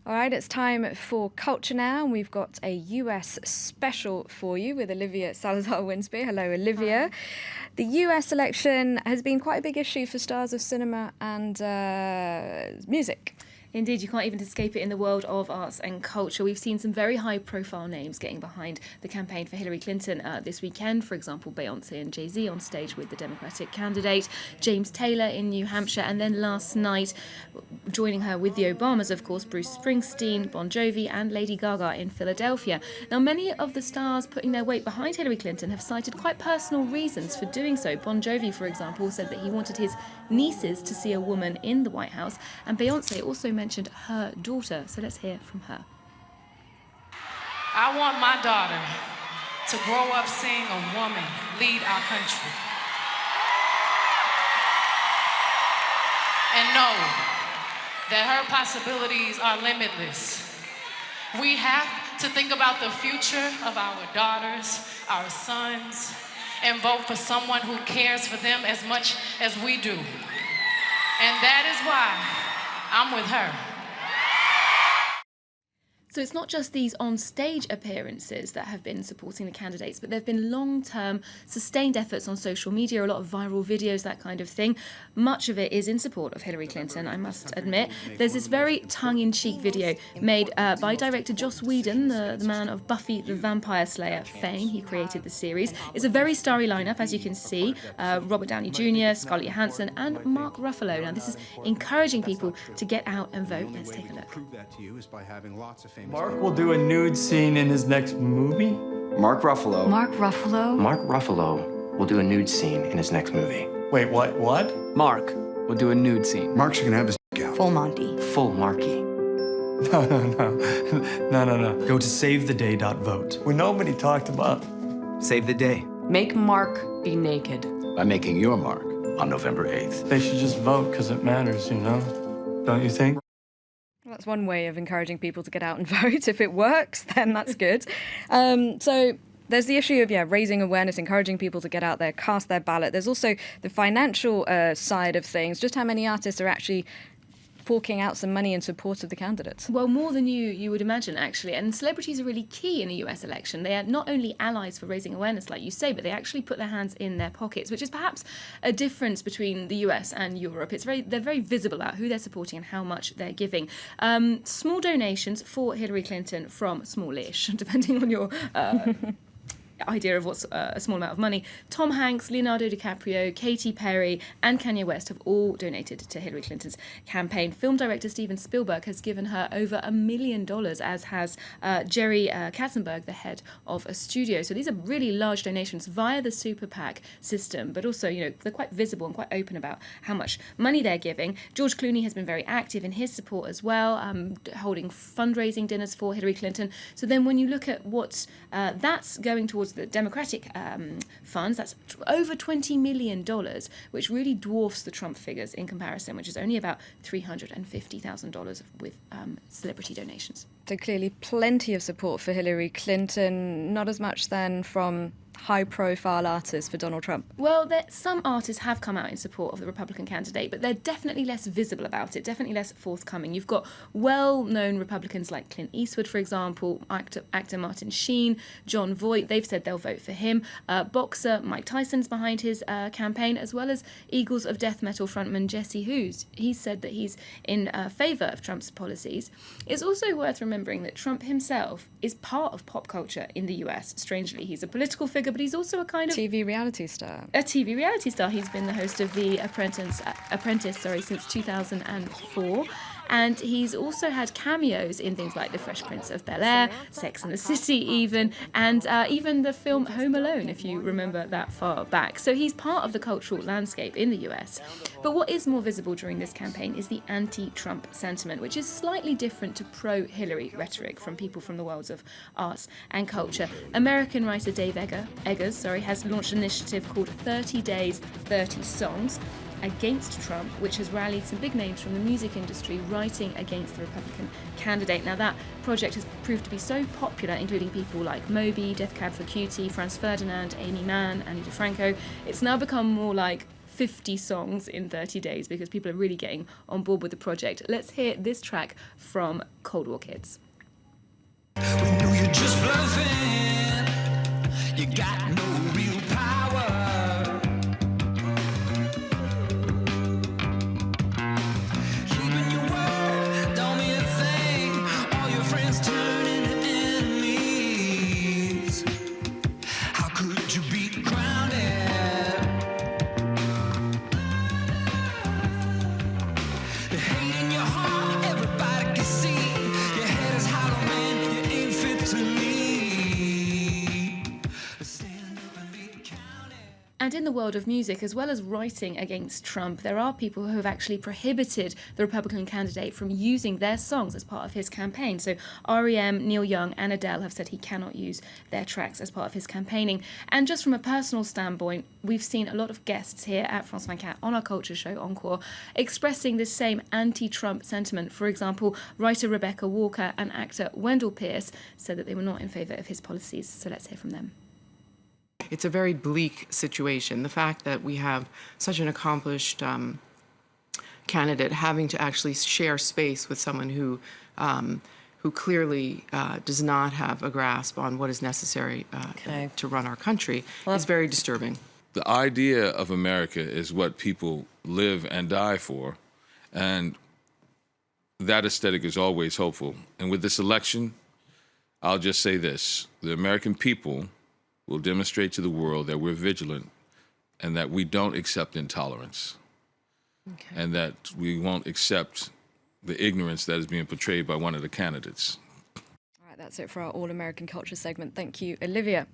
All right, it's time for culture now. We've got a US special for you with Olivia Salazar Winspear. Hello, Olivia. Hi. The US election has been quite a big issue for stars of cinema and music. Indeed, you can't even escape it in the world of arts and culture. We've seen some very high-profile names getting behind the campaign for Hillary Clinton this weekend. For example, Beyoncé and Jay-Z on stage with the Democratic candidate, James Taylor in New Hampshire, and then last night, joining her with the Obamas, of course, Bruce Springsteen, Bon Jovi, and Lady Gaga in Philadelphia. Now, many of the stars putting their weight behind Hillary Clinton have cited quite personal reasons for doing so. Bon Jovi, for example, said that he wanted his nieces to see a woman in the White House, and Beyoncé also mentioned her daughter. So let's hear from her. I want my daughter to grow up seeing a woman lead our country and know that her possibilities are limitless. We have to think about the future of our daughters, our sons, and vote for someone who cares for them as much as we do. And that is why I'm with her. So it's not just these on-stage appearances that have been supporting the candidates, but there have been long-term, sustained efforts on social media, a lot of viral videos, that kind of thing. Much of it is in support of Hillary Clinton, I must admit. There's this very tongue-in-cheek video made by director Joss Whedon, the man of Buffy the Vampire Slayer fame. He created the series. It's a very starry lineup, as you can see. Robert Downey Jr., Scarlett Johansson, and Mark Ruffalo. Now, this is encouraging people to get out and vote. Let's take a look. Mark will do a nude scene in his next movie? Mark Ruffalo will do a nude scene in his next movie. Wait, what? Mark will do a nude scene. Mark's gonna have his out. Full Monty. Full Marky. No. Go to savetheday.vote. Where nobody talked about. Save the day. Make Mark be naked. By making your mark on November 8th. They should just vote because it matters, Don't you think? That's one way of encouraging people to get out and vote. If it works, then that's good. So there's the issue of raising awareness, encouraging people to get out there, cast their ballot. There's also the financial side of things, just how many artists are actually forking out some money in support of the candidates. Well, more than you would imagine, actually. And celebrities are really key in a US election. They are not only allies for raising awareness, like you say, but they actually put their hands in their pockets, which is perhaps a difference between the US and Europe. They're very visible about who they're supporting and how much they're giving. Small donations for Hillary Clinton from smallish, depending on your idea of what's a small amount of money. Tom Hanks, Leonardo DiCaprio, Katy Perry, and Kanye West have all donated to Hillary Clinton's campaign. Film director Steven Spielberg has given her over $1 million, as has Jerry Katzenberg, the head of a studio. So these are really large donations via the Super PAC system, but also, they're quite visible and quite open about how much money they're giving. George Clooney has been very active in his support as well, holding fundraising dinners for Hillary Clinton. So then when you look at what that's going towards the Democratic funds, that's over $20 million, which really dwarfs the Trump figures in comparison, which is only about $350,000 with celebrity donations. So clearly plenty of support for Hillary Clinton, not as much then from high-profile artists for Donald Trump? Well, some artists have come out in support of the Republican candidate, but they're definitely less visible about it, definitely less forthcoming. You've got well-known Republicans like Clint Eastwood, for example, actor Martin Sheen, John Voight. They've said they'll vote for him. Boxer Mike Tyson's behind his campaign, as well as Eagles of death metal frontman Jesse Hughes. He's said that he's in favour of Trump's policies. It's also worth remembering that Trump himself is part of pop culture in the US. Strangely, he's a political figure, but he's also a kind of TV reality star. A TV reality star. He's been the host of The Apprentice, since 2004. And he's also had cameos in things like The Fresh Prince of Bel-Air, Sex and the City even, and even the film Home Alone, if you remember that far back. So he's part of the cultural landscape in the US. But what is more visible during this campaign is the anti-Trump sentiment, which is slightly different to pro-Hillary rhetoric from people from the worlds of arts and culture. American writer Dave Eggers has launched an initiative called 30 Days, 30 Songs, against Trump, which has rallied some big names from the music industry writing against the Republican candidate. Now, that project has proved to be so popular, including people like Moby, Death Cab for Cutie, Franz Ferdinand, Amy Mann, Annie DeFranco. It's now become more like 50 songs in 30 days because people are really getting on board with the project. Let's hear this track from Cold War Kids. We know you're just bluffing. You got no real power. Keeping your word don't mean a thing. All your friends turn into enemies. How could you be grounded? The hate in your heart, everybody can see. Your head is hollow, man. You ain't fit to lead. Stand up and be counted. And in the world of music, as well as writing against Trump, there are people who have actually prohibited the Republican candidate from using their songs as part of his campaign. So R.E.M., Neil Young and Adele have said he cannot use their tracks as part of his campaigning. And just from a personal standpoint, we've seen a lot of guests here at France 24 on our culture show, Encore, expressing this same anti-Trump sentiment. For example, writer Rebecca Walker and actor Wendell Pierce said that they were not in favour of his policies. So let's hear from them. It's a very bleak situation. The fact that we have such an accomplished candidate having to actually share space with someone who clearly does not have a grasp on what is necessary to run our country is very disturbing. The idea of America is what people live and die for, and that aesthetic is always hopeful. And with this election, I'll just say this: the American people will demonstrate to the world that we're vigilant and that we don't accept intolerance, and that we won't accept the ignorance that is being portrayed by one of the candidates. All right, that's it for our All American Culture segment. Thank you, Olivia.